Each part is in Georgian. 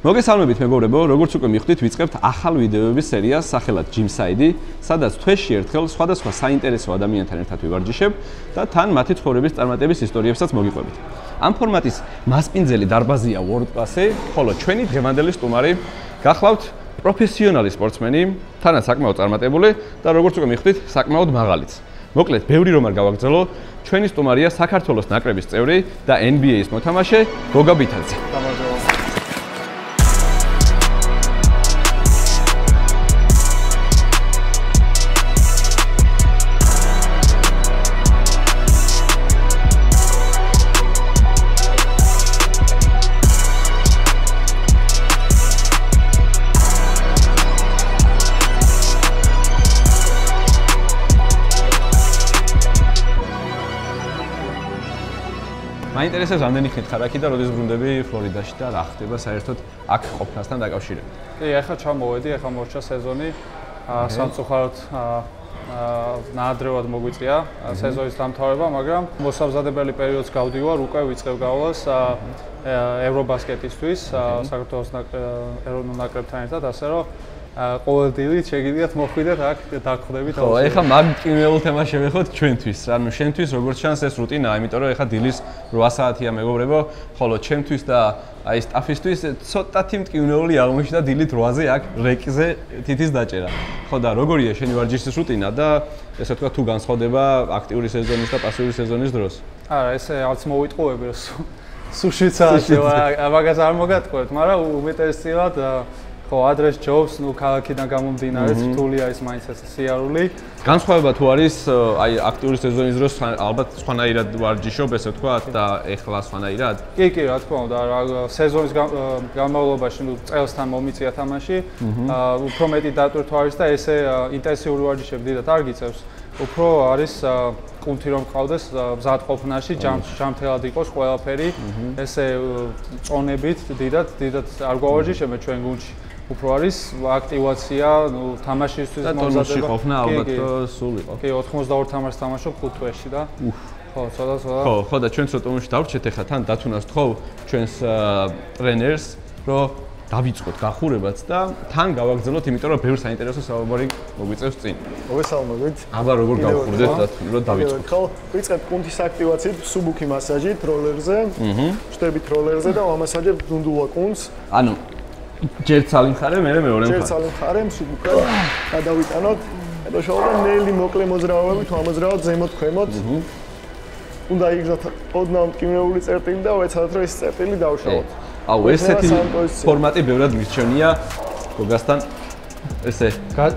მოგესალმებით მეგობრებო, როგორც უკვე მიხვდით, ვიწყებთ ახალ ვიდეოების სერიას სახელად Gymside, სადაც თვეში ერთხელ სხვადასხვა საინტერესო ადამიანთან ერთად ვივარჯიშებ და თან მათი ცხოვრების წარმატების ისტორიებსაც მოგიყვებით. ამ ფორმატის მასპინძელი დარბაზია World Class-ი, ხოლო ჩვენი დღევანდელი სტუმარი გახლავთ პროფესიონალი სპორტსმენი, თანაც საკმაოდ წარმატებული და როგორც უკვე მიხვდით, საკმაოდ მაღალიც. მოკლედ, ბევრი რომ არ გავაგრძელო, ჩვენი სტუმარია საქართველოს ნაკრების წევრი და NBA-ის მოთამაშე გოგა ბითაძე. მაინტერესებს რამდენი ხნით ხარ აქ და როდის ბრუნდები ფლორიდაში და რა ხდება საერთოდ აქ ყოფნასთან დაკავშირებით? ახლა ჩამოვედი, ახლა მორჩა სეზონი, სამწუხაროდ ნაადრევად მოგვიწია სეზონის დამთავრება, მაგრამ მოსამზადებელი პერიოდს გავდივარ, უკვე ვიწყებ გავლას ევრობასკეტისთვის, საქართველოს ეროვნულ ნაკრებთან ერთად, ასე რომ ყოველ დილით შეგიძლიათ მოხვიდეთ აქ დაგხვდებით. ხო, ეხლა მაგ კინეულ თემას შევეხოთ ჩვენთვის. ანუ შენთვის როგორც ჩანს ეს რუტინაა, იმიტომ რომ ეხლა დილის 8 საათია მეგობრებო, ხოლო ჩემთვის და აი სტაფისთვის ცოტათი მტკივნეული აღმოჩნდა დილით 8-ზე აქ რეკზე თითის დაჭერა. ხო და როგორია შენი ვარჯიშის რუტინა და ესე ვთქვა თუ განსხვავდება აქტიური სეზონის და პასიური სეზონის დროს? არა, ესე არც მოვიტყუები რომ სუშვიცაა, მაგას არ მოგატყუებთ, მაგრამ უმეტესწილად ხო, ადრეს ჯობს, ნუ ქალაქიდან გამომდინარე, რთულია ის მაინც ეს სიარული. განსხვავება თუ არის აი აქტიური სეზონის დროს ალბათ სხვანაირად ვარჯიშობ, ესე ვთქვათ და ეხლა სხვანაირად? კი, რა თქმა უნდა, სეზონის განმავლობაში ნუ წელსთან მომიწია თამაში, უფრო მეტი დატვირთვა არის და ესე ინტენსიური ვარჯიშები დიდად არ გიწევს. უფრო არის კუნთი რომ ყავდეს მზადყოფნაში, ჯამთელად იყოს ყველაფერი, ესე წონებით დიდად არ გვავარჯიშებთ ჩვენ გუნდში. უფრო არის აქტივაცია, ნუ თამაშისთვის მომზადება. და ყოფნა ალბათ სულ იყო. კი, 82 თამაშს თამაშობ 5 თვეში და ხო, ცოტა. ხო, და ჩვენც როტომში დავრჩეთ ახლა თან დათუნას თხოვ ჩვენს ტრენერს, რომ დავიწყოთ გახურებაც და თან გავაგრძელოთ, იმიტომ რომ ბევრ საინტერესო საუბარი მოგვიწევს წინ. მოგესალმებით. აბა როგორ გავხურდეთ დათუნ, რომ დავიწყოთ? ხო, ვიწყებთ კუნთის აქტივაციით, სუბუქი მასაჟით, როლერზე. შტებით როლერზე და ვამასაჟებთ დუნდულა კუნთს. ანუ ჯერ ცალი მხარე, მე მეორე მხარე. ჯერ ცალი მხარე, სუბუქად გადავიტანოთ. და შევავდეთ ნელი მოკლე მოძრაობებით, ამოძრავოთ ზემოთ ქვემოთ. უნდა იგზავთ ოდნავ მტკივნეული წერტილი და ვეცადოთ რომ ეს წერტილი დავშალოთ. აუ ესეთი ფორმატი ბევრად მირჩენია გოგასთან ესე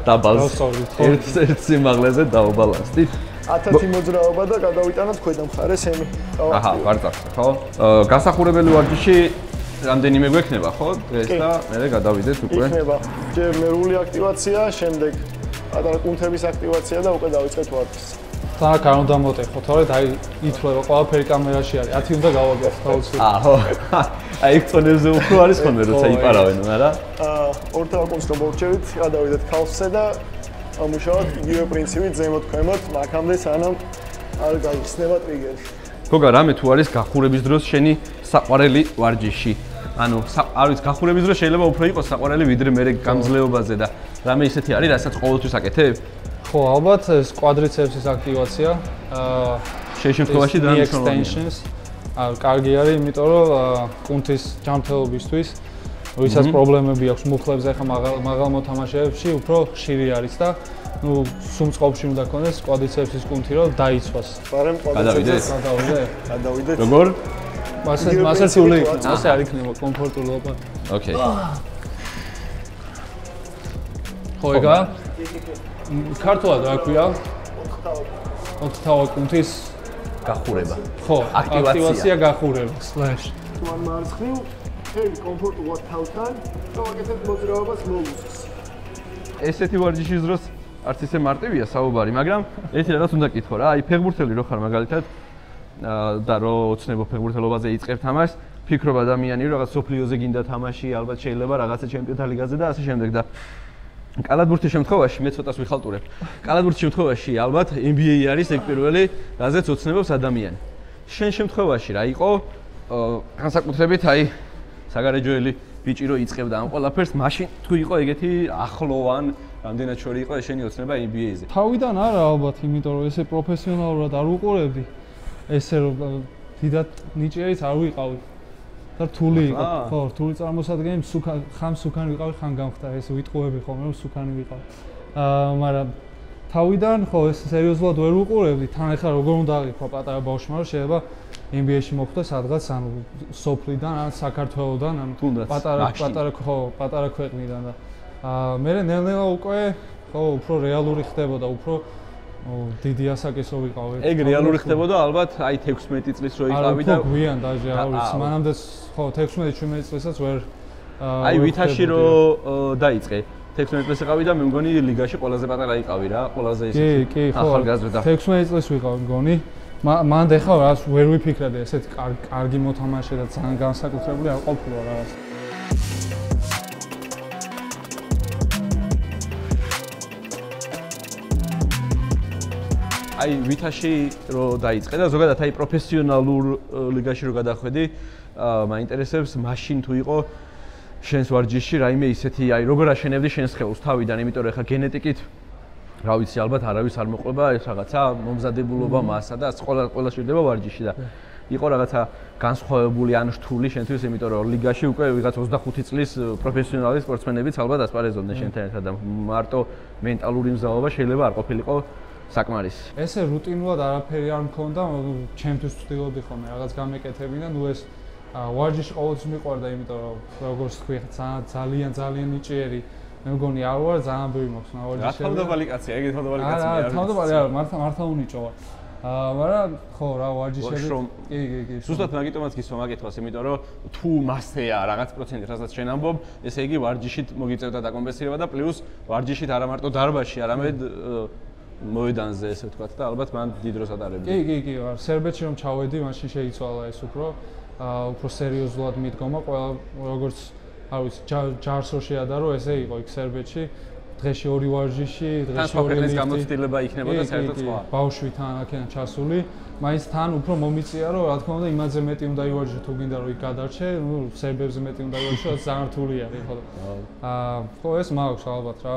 დაბალს ერთ სიმაღლეზე დავბალანსდით 10 მოძრაობა და გადავიტანოთ ქვედა მხარეს ემი. აჰა, ვარწახე, ხო? გასახურებელი ვარჯიში რამდენიმე გვექნება, ხო? დღეს და მე გადავიდეთ უკვე. იქნება ჯერ ნერვული აქტივაცია, შემდეგ პატარა კუნთების აქტივაცია და უკვე დავიწყეთ ვარჯიშს. თან არ უნდა მოტეხო, თორე აი ითვლება ყველაფერი კამერაში არის. 10 უნდა გავაგოთ თავისი. ხო. აი იქ წონებზე უფრო არის ხოლმე როცა იპარავენ, არა? ორთავ კუნთს რომ მოვჩევით, გადავიდეთ ქალსზე და ამუშავოთ იგივე პრინციპით ზემოთ ქვემოთ, მაგამდე სანამ არ გაიხსნება ტრიგერი. გოგა, რამე თუ არის გახურების დროს შენი საყვარელი ვარჯიში? ანუ არ ვიცი, გახურების დროს შეიძლება უფრო იყოს საყვარელი ვიდრე მე გამძლეობაზე და რამე ისეთი არის, რასაც ყოველთვის აკეთებ? ხო, ალბათ ეს კვადრიცეპსის აქტივაცია, შენ შემთხვევაში და extensions, კარგი არის, იმიტომ რომ კუნთის ჯამრთელობისთვის, ვისაც პრობლემები აქვს მუხლებზე, ხა მაღალ მოთამაშეებში უფრო ხშირი არის და ნუ სუმწყობში უნდა ქონდეს კვადრიცეპსის კუნთი, რომ დაიცვას. პარემ კვადრიცეპს გადავიდე. როგორ? მასე სული იქნება, ასე არ იქნება კომფორტულობა. ოკეი. ხო, ეგა? ქართულად რა ქვია? ოთხთავა კუნთის გახურება. ხო, აქტივაცია გახურება. თუ არ მარცხნივ, ხელი კომფორტულად თავთან, რომ აკეთებ მოძრაობას მოგუსის. ესეთი ვარჯიშის დროს არც ისე მარტივია საუბარი, მაგრამ ერთი რაღაც უნდა კითხო რა, აი ფეხბურთელი რო ხარ მაგალითად და რო ოცნებო ფეხბურთელობაზე იწყებ თამაშს, ფიქრობ ადამიანი რომ რაღაც სოფლიოზე გინდა თამაში, ალბათ შეიძლება რაღაცა ჩემპიონთა ლიგაზე და ასე შემდეგ და კალათბურთის შემთხვევაში მე ცოტას ვიხალტურებ. კალათბურთის შემთხვევაში ალბათ NBA არის ეგ პირველი, რაზეც ოცნებობს ადამიანი. შენ შემთხვევაში რა იყო განსაკუთრებით აი საგარეჯოელი ბიჭი რო იწყებდა ამ ყველაფერს, მაშინ თუ იყო ეგეთი ახლოვან რამდენად შორი იყო ეს შენი ოცნება NBA-ზე. თავიდან არა ალბათ, იმიტომ რომ ესე პროფესიონალურად არ უყურებდი. ესე რომ დიდად ნიჭიერიც არ ვიყავი. და რთული იყო. ხო, რთული წარმოსადგენელი, ხან სუკანი ვიყავი, ხან გამხდა ეს ვიტყუები ხოლმე რომ სუკანი ვიყავი. მაგრამ თავიდან ხო ეს სერიოზულად ვერ უყურებდი. თან ახლა როგორ უნდა აღიქვა პატარა ბავშვმა რომ შეიძლება NBA-ში მოხვდა სადღაც ანუ სოფლიდან ან საქართველოსდან ან პატარა ქვეყნიდან და მე ნელ-ნელა უკვე ხო უფრო რეალური ხდებოდა, უფრო დიდი ასაკისო ვიყავი. ეგ რეალური ხდებოდა ალბათ აი 16 წლის რო იყავი და უფრო გვიან დაჟე არ ვიცი, მანამდე ხო 16-17 წლისაც ვერ აი ვითაში რო დაიწყე 16 წლის იყავი და მე მგონი ლიგაში ყველაზე პატარა იყავი რა, ყველაზე ისეთი ახალგაზრდა. 16 წლის ვიყავი მგონი. მანდ ეხლა რას ვერ ვიფიქრებდი ესეთი კარგი მოთამაშე და ძალიან განსაკუთრებული არ ყოფილა რაღაც. აი ვითაში რო დაიწყე და ზოგადად აი პროფესიონალურ ლიგაში რო გადახვედი, მაინტერესებს მაშინ თუ იყო შენს ვარჯიშში რაიმე ისეთი აი როგორ აშენებდი შენს ხელს თავიდან, იმიტომ რომ ეხლა გენეტიკით რა ვიცი ალბათ არავის არ მოყვება ეს რაღაცა მომზადებულობა მასა და ყველა შეიძლება ვარჯიში და იყო რაღაცა განსხვავებული ან რთული შენთვის, იმიტომ რომ ლიგაში უკვე ვიღაც 25 წლის პროფესიონალი სპორტსმენებიც ალბათ ასპარეზობდნენ შენთან ერთად და მარტო მენტალური მზაობა შეიძლება არ ყოფილიყო საკმარისი. ესე რუტინულად არაფერი არ მქონდა, ჩემთვის ვწtildeოდი ხოლმე რაღაც გამეკეთები და ნუ ეს ვარჯიში ყოველთვის მიყვარდა, იმიტომ რომ როგორც თქვი ძალიან ნიჭიერი მე მგონი არ ვარ ძალიან ბევრი მაქვს ნავარჯიშები. რა თავდაბალი კაცია, ეგ თავდაბალი კაცია. არა, თავდაბალი არა, მართა უნიჭო ვარ. მაგრამ ხო რა ვარჯიშები. კი. ზუსტად მაგიტომაც გისვა მაგეთქოს, იმიტომ რომ თუ მასეა რაღაც პროცენტი, რასაც შენ ამბობ, ესე იგი ვარჯიშით მოგიწევდა დაკომპენსირება და პლუს ვარჯიშით არა მარტო დარბაზში, არამედ მოედანზე ესე ვთქვათ და ალბათ მან დიდ დროს ატარებდი. კი, ვარ. სერბეთში რომ ჩავედი, მაშინ შეიცვალა ეს უფრო სერიოზულად მიდგომა, ყველა როგორც არ ვიცი, ჯარს რო შეადარო, ესე იყო იქ სერბეთში. დღეში 2 ვარჯიში, დღეში 2 ლიფტი. გამოცდილება იქნებოდა საერთოდ სხვა. ბავშვიდან აქედან ჩასული, მაინც თან უფრო მომიწია, რომ რა თქმა უნდა იმაზე მეტი უნდა ივარჯიშო თუ გინდა რომ იქ გადარჩე, ნუ სერბებზე მეტი უნდა ივარჯიშო, ძალიან რთული არის, ხო. ხო ეს მაქვს ალბათ რა,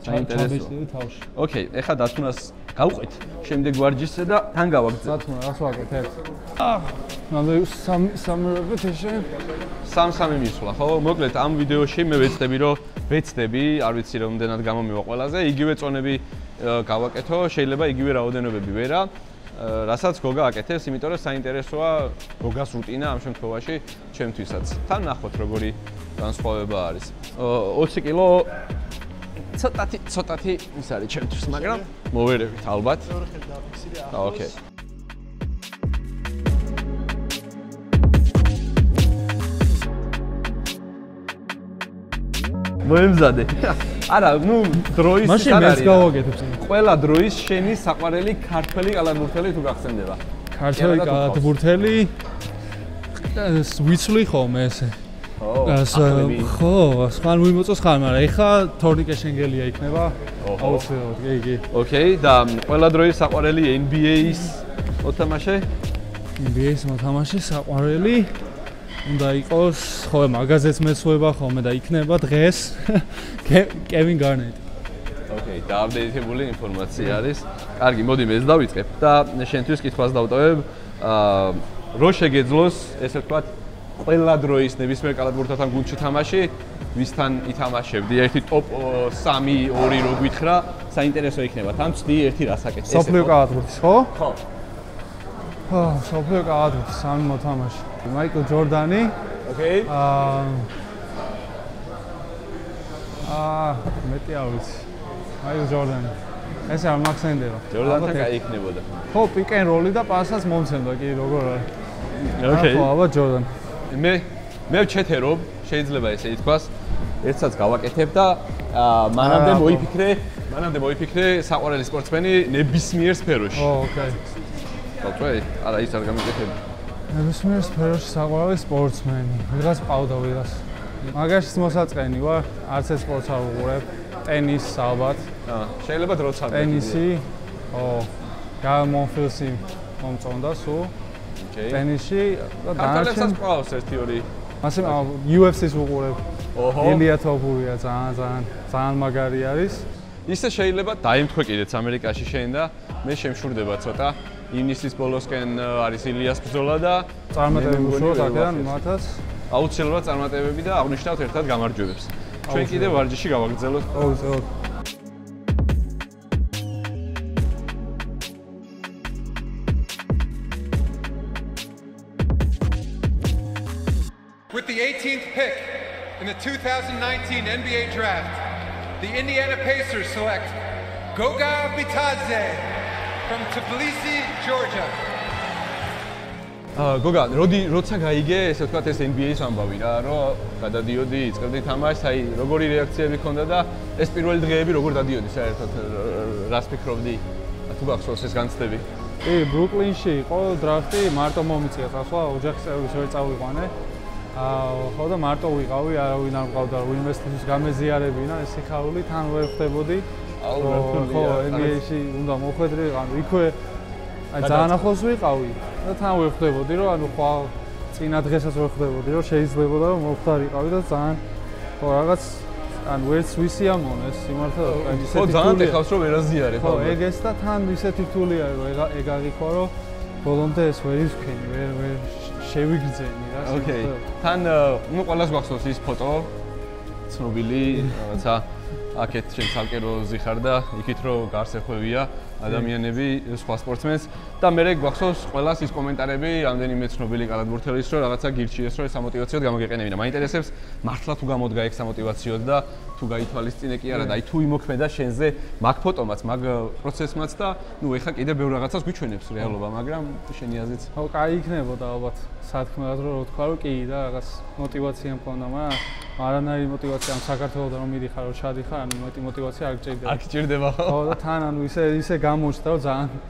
ჩაიბეჭდი თავში. ოკეი, ეხლა დათუნას გავყვეთ შემდეგ ვარჯიშზე და თან გავაგზავნე. დათუნა, რას ვაკეთებ ერთ? ნამდვილ სამი repetition. 3 მისვლა, ხო? მოკლედ ამ ვიდეოში მე ვეცდები, არ ვიცი რამდენად გამომივა ყველაზე, იგივე წონები გავაკეთო, შეიძლება იგივე რაოდენობები ვერა, რასაც გოგა აკეთებს, იმიტომ რომ საინტერესოა გოგას რუტინა ამ შემთხვევაში ჩემთვისაც. თან ნახოთ როგორი განსხვავება არის. 20 კილო ცოტათი ის არის ჩემთვის, მაგრამ მოვერევით ალბათ. ოკეი. მოემზადე. არა, ნუ დროის არ არის. მაშინ მეც გავაკეთებ. ყველა დროის შენი საყვარელი ქართველი კალათბურთელი თუ გახსენდება. ქართველი კალათბურთელი ვიცვლი ხოლმე ესე. ხო, ხან ვიმოწოს ხან, მაგრამ ეხა თორნიკე შენგელია იქნება. აუცილებლად, კი. ოკეი, და ყველა დროის საყვარელი NBA-ის მოთამაშე? NBA-ის მოთამაშე საყვარელი უნდა იყოს, ხო, მაგაზეც მეცვება ხოლმე და იქნება დღეს კევინ გარნეტი. ოკეი, დააპდეიტებული ინფორმაცია არის. კარგი, მოდი მეც დავიწყებ და შენთვის კითხვას დავტოვებ. რო შეგეძლოს, ესე ვთქვათ, ყველა დროის ნებისმიერ კალათბურთთან გუნდში თამაში, ვისთან ითამაშებდი? ერთი ტოპ 3-2 რო გითხრა, საინტერესო იქნება. თან ვწდი ერთი რას აკეთებ? სოფლიო კალათბურთის, ხო? ხო. სოფლიო კალათბურთის 3 მოთამაშე. მაიკლ ჯორდანი. ოკეი. მეტი არ ვიცი. მაიკლ ჯორდანი. ეს არ მაქსენდება. ჯორდანთან კაი იქნებოდა. ხო, pick and roll და პასაც მომცემდა, კი, როგორ არის. ოკეი. ხო, ალბათ ჯორდანი. მე ვჩეთერობ, შეიძლება ესე ითქვას. ერთსაც გავაკეთებ და მანამდე მოიფიქრე საყვარელი სპორტსმენი ნებისმიერ სფეროში. ოკეი. ოკეი, არა ის არ გამიკეთებ. ნებისმიერ სფეროში საყვარელი სპორტსმენი. ვიღაც პავდა ვიღაც. მაგაშიც მოსაწყენი ვარ, არც ეს სპორტს არ ვუყურებ. ტენისს ალბათ. შეიძლება დროც არ ტენისი. გარ მონფილსი მომწონდა სულ. ოკეი. ტენისში და დანარჩენ ყავს 1-2 მასე UFC-ს ვუყურებ. ილია თოფურია ძალიან მაგარი არის. ისე შეიძლება დაიმთხო კიდეც ამერიკაში შენ და მე შემშურდება ცოტა ივნისის ბოლოსკენ არის ილიას ბრძოლა და წარმატებები უშუალოდ აქედან მათაც აუცილებლად წარმატებები და აღნიშნავთ ერთად გამარჯვებებს. ჩვენ კიდევ ვარჯიში გავაგრძელოთ. აუცილებლად. With the 18th pick in the 2019 NBA draft, the Indiana Pacers select Goga Bitadze from Tbilisi, Georgia. გოგა, როცა გაიგე, ესე ვთქვათ, ეს NBA-ის ამბავი რა, რომ გადადიოდი, იწყებდი თამაშს, აი, როგორი რეაქციები ქონდა და ეს პირველი დღეები როგორ დადიოდი საერთოდ, რას ფიქრობდი? თუ გახსოვს ეს განცდები? კი, ბრუკლინში იყო დრაფტი, მარტო მომიწია, ახლა ოჯახის წევრებს ვერ წავიყვანე. ხო და მარტო ვიყავი, არავინ არ მყავდა, ვინმესთვის გამეზიარებინა, ეს სიხარული თან ვერ ხდებოდი. ხო, NBA-ში უნდა მოხვედრი, ანუ იქვე აი ძალიან ახლოს ვიყავი და თან ვერ ხდებოდი, რომ ანუ ხვალ წინა დღესაც ვერ ხდებოდი, რომ შეიძლებოდა რომ მოხვდარიყავი და ძალიან ხო რაღაც ანუ ვერც ვისიამოვნე ეს სიმართლე და ისეთი ხო ძალიან ეხავს რომ ვერაზიარე ხო ეგ ეს და თან ისეთი რთულია რომ ეგ აღიქვა რომ ბოლომდე ეს ვერ ივქენი, ვერ შევიგრძენი რა. ოკეი. თან ნუ ყველას გახსოვს ის ფოტო ცნობილი რაღაცა აქეთ შენ ცალკეროზე ხარ და იქით რომ გარს ეხვევია ადამიანები სხვა სპორტსმენს და მე გვახსოვს ყველას ის კომენტარები რამდენიმე ცნობილი კალათბურთელის რომ რაღაცა გირჩიეს რომ ეს სამოტივაციოდ გამოგეყენებინა. მაინტერესებს მართლა თუ გამოდგა ეგ სამოტივაციოდ და თუ გაითვალისწინე კი არა და აი თუ იმოქმედა შენზე მაგ ფოტომაც, მაგ პროცესმაც და ნუ ეხა კიდე ბევრ რაღაცას გვიჩვენებს რეალობა, მაგრამ შენი აზრით? ხო, კაი იქნებოდა ალბათ სათქმელად რომ თქვა რომ კი და რაღაც მოტივაცია მქონდა, მაგრამ არანაირი მოტივაცია ამ საქართველოსთან რომ მიდიხარ, რომ ჩადიხარ, ანუ მეტი მოტივაცია არ გჭირდება. არ გჭირდება ხო? ხო და თან ანუ ისე გამოჩნდა რომ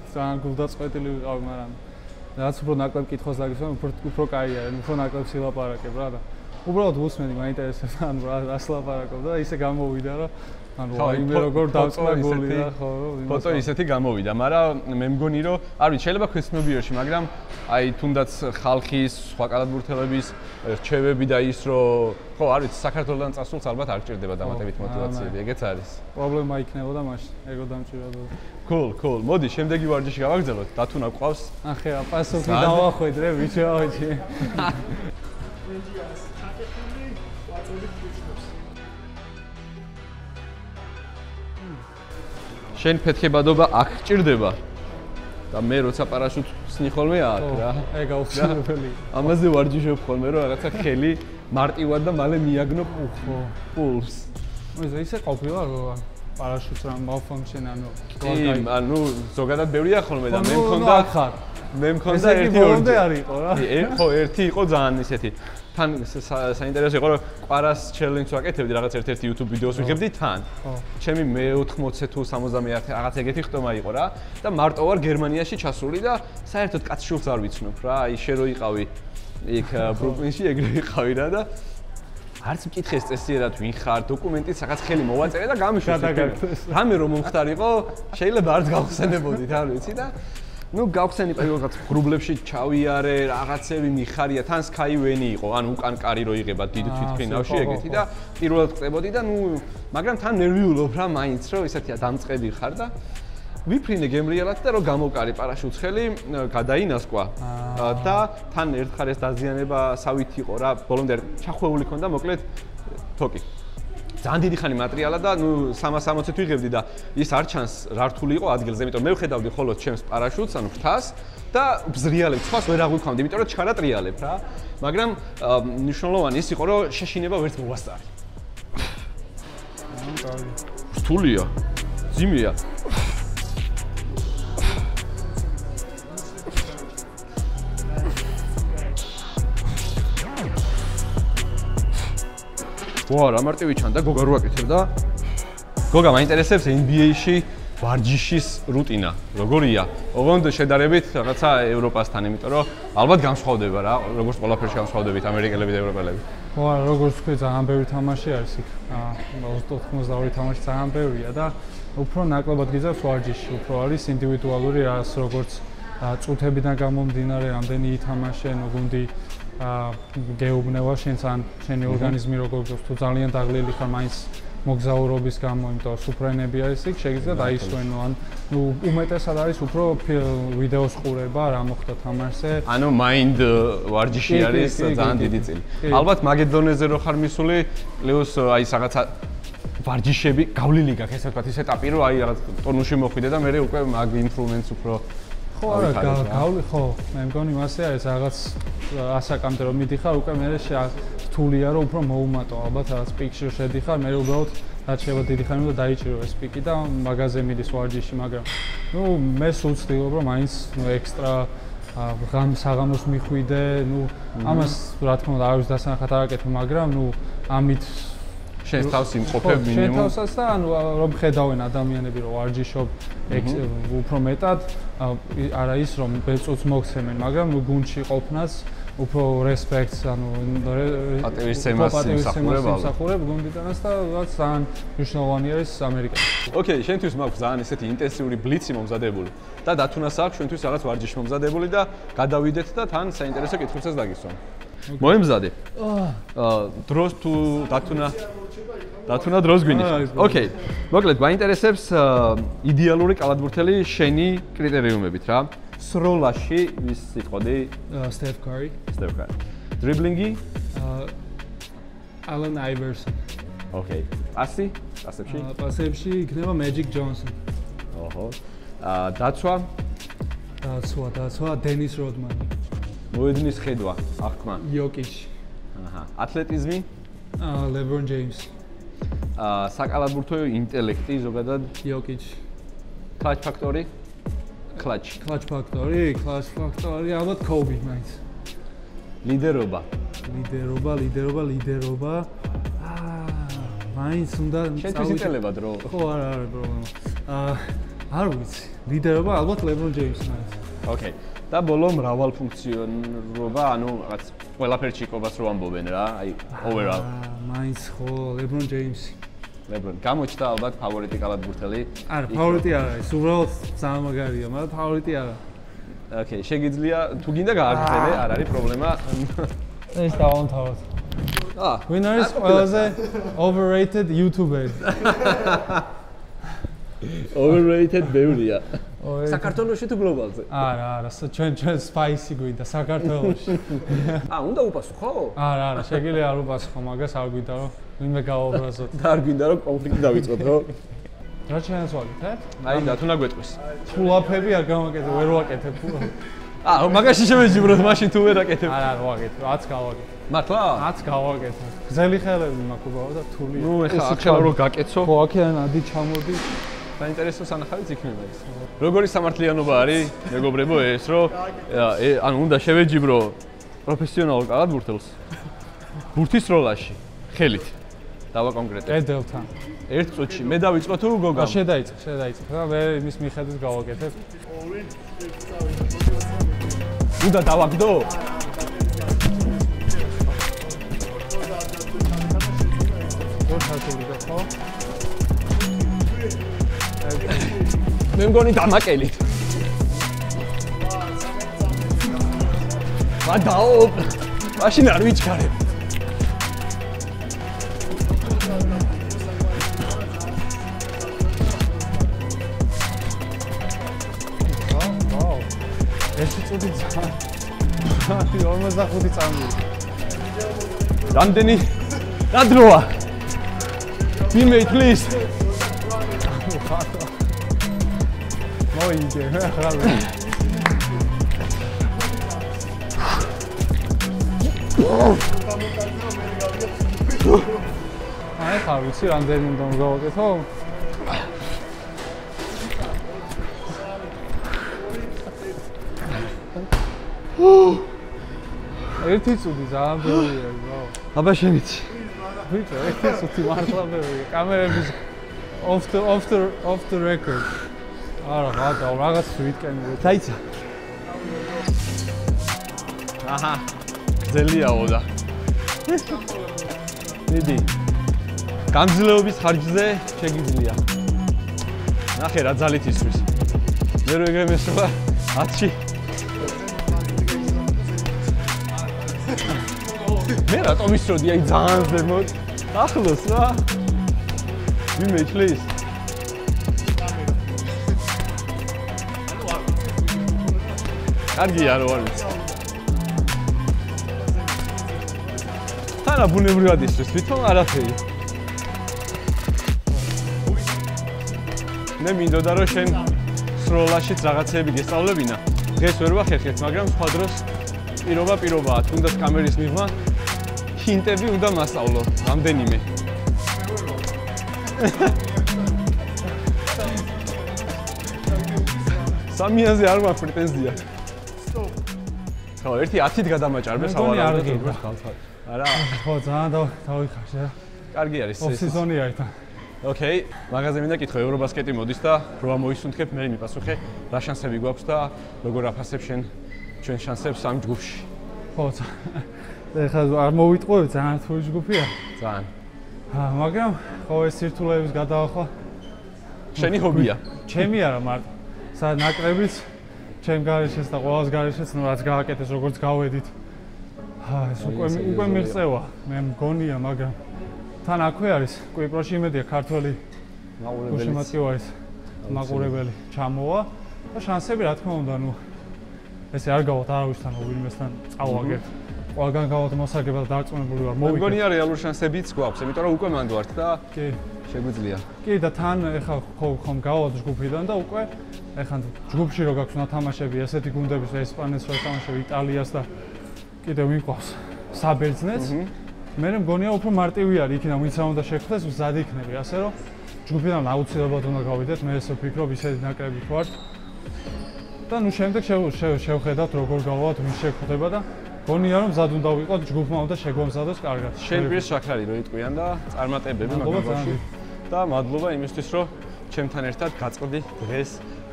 ძალიან გულდაწყვეტილი ვიყავი, მაგრამ რაც უფრო ნაკლებ კითხოს დაგისვენ, უფრო კაია, უფრო ნაკლებ სილაპარაკებ რა და უბრალოდ უსმენი, მაინტერესებს ანუ რას ლაპარაკობ და ისე გამოვიდა რომ ანუ აიმე როგორ დავწყდა გოლი რა ხო ფოტო ისეთი გამოვიდა, მაგრამ მე მგონი რომ არ ვიცი შეიძლება ქრისტნობიერში, მაგრამ აი თუნდაც ხალხის, სხვა კალათბურთელების რჩევები და ის რომ ხო არ ვიცი საქართველოსთან წასულს ალბათ არ გჭირდება დამატებით მოტივაციები, ეგეც არის. პრობლემა იქნებოდა მაშინ, ეგო დამჭირებოდა. Cool. მოდი, შემდეგი ვარჯიში გავაგრძელოთ. დათუნა გვყავს. ახლა პასუხი დავახვედრე, ვიჩაოჩი. შენ ფეთქებადობა აქ გჭირდება და მე როცა პარაშუტს ნიხოლმე აქ რა. ეგ აუცილებელი. ამაზე ვარჯიშობ ხოლმე რომ რაღაცა ხელი მარტივად და მალე მიაგნო პულს. ისე ყოფილა რომ პარაშუტს რა malfunction ანუ ანუ ზოგადად ბევრია ხოლმე და მე მქონდა ერთი ბოლომდე არ იყო რა. ხო, ერთი იყო ძალიან ისეთი. თან საინტერესო იყო რომ ყვარას ჩელენჯს ვაკეთებდი რაღაც ერთ-ერთი YouTube ვიდეოს ვიღებდი თან. ხო. ჩემი მე-80 თუ 71 რაღაც ეგეთი ხტომა იყო რა და მარტო ვარ გერმანიაში ჩასული და საერთოდ კაცშულს არ ვიცნობ რა. აი შე რო იყავი იქ ბრუკლინში ეგრე ვიყავი რა და არც მკითხეს წესიერად ვინ ხარ, დოკუმენტიც რაღაც ხელი მოვაწერე და გამიშვეს. რამე რომ მომხდარიყო, შეიძლება არც გავხსენებოდით, არ ვიცი და ნუ გავხსენი პირველად გრუბლებში ჩავიარე, რაღაცები მიხარია, თან Skyway-ი იყო, ანუ უკან კარი რო იღება დიდ თვითფრინავში ეგეთი და პირველად ხდებოდი და ნუ მაგრამ თან ნერვიულობ რა მაინც რომ ისეთია დამწყები ხარ და ვიფრინე გემრიელად და რომ გამოვკარი პარაშუტს ხელი, გადაინასკვა და თან ერთხელ ეს დაზიანება სავით იყო რა, ბოლომდე ჩახვეული ქონდა, მოკლედ თოკი. ძალიან დიდი ხანი მატრიალა და ნუ 360-ით ვიღებდი და ის არ ჩანს რა რთული იყო ადგილზე, იმიტომ მე ვხედავდი ხოლოს ჩემს პარაშუტს, ანუ ფრთას და ბზრიალებ, სხვას ვერ აღვიქვამდი, იმიტომ რომ ჩქარატრიალებ რა. მაგრამ მნიშვნელოვანი ის იყო, რომ შეშინება ვერც მოვასწარი. რთულია. ძიმეა. ვა, რა მარტივი ჩანდა, გოგა რო აკეთებდა. გოგა მაინტერესებს NBA-ში ვარჯიშის რუტინა, როგორია? ოღონდ შედარებით რაღაცა ევროპასთან, იმიტომ რომ ალბათ განსხვავდება რა, როგორც ყველაფერში განსხვავდებით ამერიკელები და ევროპელები. ვა, როგორც თქვი, ძალიან ბევრი თამაში არის იქ. 92 თამაში ძალიან ბევრია და უფრო ნაკლებად გიზავს ვარჯიში, უფრო არის ინდივიდუალური რაღაც, როგორც წუთებიდან გამომდინარე, რამდენი ითამაშე, ნუ გუნდი გეუბნება შენს ან შენი ორგანიზმი როგორ გქონს თუ ძალიან დაღლილი ხარ მაინც მოგზაურობის გამო, იმიტომ რომ სუფრენები არის იქ, შეგიძლია დაისვენო ან ნუ უმეტესად არის უფრო ვიდეოს ყურება, რა მოხდა თამაშზე. ანუ mind ვარჯიში არის ძალიან დიდი წილი. ალბათ მაგეთ დონეზე რო ხარ მისული, პლუს აი რაღაცა ვარჯიშები გავლილი გაქვს, ესე ვთქვათ, ის ეტაპი რომ აი რაღაც ტონუსში მოხვიდე და მე უკვე მაგ ინფლუენს უფრო ხო არა, გავლი ხო, მე მგონი მასე არის რაღაც ასაკამდე რომ მიდიხარ, უკვე მე რთულია რომ უფრო მოუმატო, ალბათ რაღაც პიკში შედიხარ, მე უბრალოდ რაც შეიძლება დიდი ხანი უნდა დაიჭირო ეს პიკი და მაგაზე მიდის ვარჯიში, მაგრამ ნუ მე სულ ვცდილობ რომ მაინც ექსტრა საღამოს მიხვიდე, ნუ ამას რა თქმა უნდა არ არის დასანახად არ აკეთებ, მაგრამ ნუ ამით შენ თავს იმყოფებ მინიმუმ შენ თავსაც და ანუ რომ ხედავენ ადამიანები რომ ვარჯიშობ უფრო მეტად არა ის რომ ბეწოც მოგცემენ, მაგრამ ნუ გუნდში ყოფნას უფრო რესპექტს ანუ პატივისცემას იმსახურებ გუნდიდანაც და რაც ძალიან მნიშვნელოვანი არის ამერიკაში. ოკეი, შენთვის მაქვს ძალიან ესეთი ინტენსიური ბლიცი მომზადებული და დათუნას აქვს შენთვის რაღაც ვარჯიში მომზადებული და გადავიდეთ და თან საინტერესო კითხვებსაც დაგისვამ. მოემზადე. დროს თუ დათუნა დროს გვინიშნავს. ოკეი. მოკლედ, გვაინტერესებს იდეალური კალათბურთელი შენი კრიტერიუმებით რა. სროლაში ვის სიტყვოდი? Steph Curry. დრიბლინგი? Allen Iverson. ოკეი. პასი? პასებში იქნება Magic Johnson. ოჰო. დაცვა? დაცვა Dennis Rodman. მოედნის ხედვა, აღქმა. Jokic. აჰა. ატლეტიზმი? LeBron James. საკალათბურთო ინტელექტი ზოგადად? Jokic. Clutch factor-ი? Clutch factor-ი, ალბათ Kobe მაინც. ლიდერობა. მაინც უნდა შენთვის იტელება დრო. ხო, არა პრობლემა. არ ვიცი. ლიდერობა ალბათ LeBron James მაინც. ოკეი. და ბოლო მრავალფუნქციონირობა, ანუ რაღაც ყველაფერში ყოფას რო ამბობენ რა, აი overall. მაინც ხო, LeBron James-ი. გამოჩნდა ალბათ ფავორიტი კალათბურთელი? არა, ფავორიტი არ არის, უბრალოდ ძალიან მაგარია, მაგრამ ფავორიტი არა. ოკეი, შეგიძლია თუ გინდა გააგრძელე, არ არის პრობლემა. ეს დავამთავროთ. ვინ არის ყველაზე overrated YouTuber? Overrated ბევრია. საქართველოში თუ გლობალზე? არა, ჩვენ spicy გვინდა საქართველოში. უნდა უპასუხო? არა, შეგიძლია არ უპასუხო, მაგას არ გვინდა რომ ვინმე გააობრაზოთ. და არ გვინდა რომ კონფლიქტი დავიწყოთ, ხო? რა შეანაცვალეთ, აი, დათუნა გვეტყვის. ფულაფები არ გამაკეთებ, ვერ ვაკეთებ ფულაფ. მაგაში შევეჯიბროთ, მაშინ თუ ვერ აკეთებ. არა, არ ვაკეთებ, რაც გავაკეთებ. მართლა? რაც გავაკეთებ. გზელი ხელები მაქვს უბრალოდ და თული. ნუ ეხლა ახლა რო გაკეთო. ხო, აქედან ადი ჩამოდი. საინტერესო სანახავიც იქნება ეს. როგორი სამართლიანობა არის, მეგობრებო, ეს რომ ანუ უნდა შევეჯიბრო პროფესიონალურ კალათბურთელს ბურთის როლაში, ხელით. დავაკონკრეტებ. კედელთან. ერთ წუთში მე დავიწყო თუ გოგა? შედაიწყე და მე იმის მიხედვით გავაკეთებ. უნდა დავაგდო? ხალხური და ხო? მე მგონი დამაკელით. გადაო. მაშინ არ ვიჩქარებ. ვაუ. ეს წუთი ძალიან 45 წამი. რამდენი? რა დროა? Teammate, please. მოიგე, ახლა. აი, ხა ვიცი, რამდენი უნდა გავაკეთო? ერთი წუთი ძალიან ბევრია, ვაუ. აბა შენიც. ვიტო, ერთი წუთი მართლა ბევრია. კამერების off the record. არა, რაღაც ვიტკენი. დაიცა. აჰა. ძელიაო და. მიდი. გამძლეობის ხარჯზე შეგიძლია. ნახე რა ძალით ისვრის. მე რო ეგრე მესვლა 10-ში. მე რატომ ისროდი აი ძალიან ზემოთ? ახლოს რა. ვიმე please. კარგია რო არ ვიცი. თანაბუნებრივად ისროს, თვითონ არაფერი. მე მინდოდა რომ შენ სროლაშიც რაღაცები გესწავლებინა. დღეს ვერ ვახერხეთ, მაგრამ სხვა დროს პირობაა, თუნდაც კამერის მიღმა ჰინტები უნდა მასწავლო, რამდენიმე. სამიანზე არ მაქვს პრეტენზია. ხო, ერთი 10-ით გადამაჭარბე სავარაუდოდ. არა. ხო, ძალიან დავიხარშე რა. კარგი არის ეს. ოფსიზონია ერთად. ოკეი, მაგაზე მინდა კითხო, ევრობასკეტი მოდის და რა მოისუნთქებ, მე მიპასუხე, რა შანსები გვაქვს და როგორ აფასებ შენ ჩვენ შანსებს ამ ჯგუფში. ხო, ეხლა არ მოვიტყუებ, ძალიან რთული ჯგუფია. ძალიან. მაგრამ ხო ეს სირთულეების გადაახვა შენი ჰობია. ჩემი არა მარტო. სად ნაკრებიც, ჩემ გარეშეც და ყოველს გარეშეც, ნუ რაც გააკეთეს, როგორც გავედით. ეს უკვე მიღწევა, მე მგონია, მაგრამ თან აქვე არის, კვიპროსში იმედია ქართველი გულშემატკივარის მაყურებელი ჩამოვა და შანსები რა თქმა უნდა, ნუ ესე არ გავალთ არავისთან, ვინმესთან წავაგებთ. ყველგან გავალთ მოსაგებად დარწმუნებული ვარ, მოვიგებ. მგონია რეალური შანსებიც გვაქვს, იმიტომ რომ უკვე მანდ ვართ და კი, შეგვიძლია. კი და თან ეხლა ხომ გავალთ ჯგუფიდან და უკვე ეხლა ჯგუფში რო გაქვს ნათამაშები, ესეთი გუნდების ესპანეთს რო თამაშები, იტალიას და კიდევ ვინ ყავს? საბერძნეთს. მე მგონია უფრო მარტივი არის, იქიდან ვინც უნდა შეხვდეს, მზად იქნები, ასე რომ ჯგუფიდან აუცილებლად უნდა გავიდეთ, მე ესე ვფიქრობ, ისეთი ნაკრები ვართ. და ნუ შემდეგ შევხედავთ როგორ გავალთ, ვინ შეხვდება და გონია რომ მზად უნდა ვიყოთ, ჯგუფმა უნდა შეგვამზადოს კარგად. შენ პირს შაქარი რო იტყვიან და წარმატებები მაგალითად და მადლობა იმისთვის რომ ჩემთან ერთად გაწყდი დღეს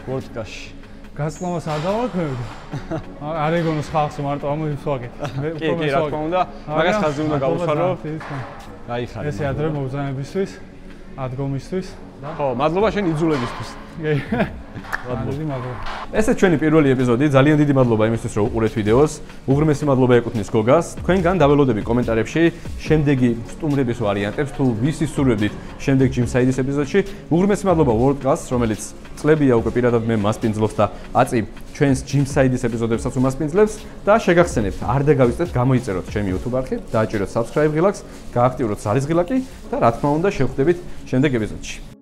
World Cup-ში. გასწლომას არ დავაქვევდი. არ ეგონოს ხალხს მარტო ამოდის ვაგეთ. კი, რა თქმა უნდა, მაგას ხაზი უნდა გავუსვარო. გაიხარე. ესე ადრე მოგზაინებისთვის, ადგომისთვის და ხო, მადლობა შენ იძულებისთვის. კი. მადლობა. ეს ჩვენი პირველი ეპიზოდი, ძალიან დიდი მადლობა იმისთვის რომ უყურეთ ვიდეოს. უღრმესი მადლობა ეკუთვნის გოგას. თქვენგან დაველოდები კომენტარებში შემდეგი სტუმრების ვარიანტებს თუ ვისი სურვებდით შემდეგ ჯიმსაიდის ეპიზოდში. უღრმესი მადლობა World Cup-ს, რომელიც წლებია უკვე პირადად მე მასპინძლობს და აწი ჩვენს ჯიმსაიდის ეპიზოდებსაც უმასპინძლებს და შეგახსენებთ, არ დაგავიწყდეთ, გამოიწეროთ ჩემი YouTube არხი, დააჭიროთ subscribe ღილაკს, გააქტიუროთ ზარის ღილაკი და რა თქმა უნდა შევხვდებით შემდეგ ეპიზოდში.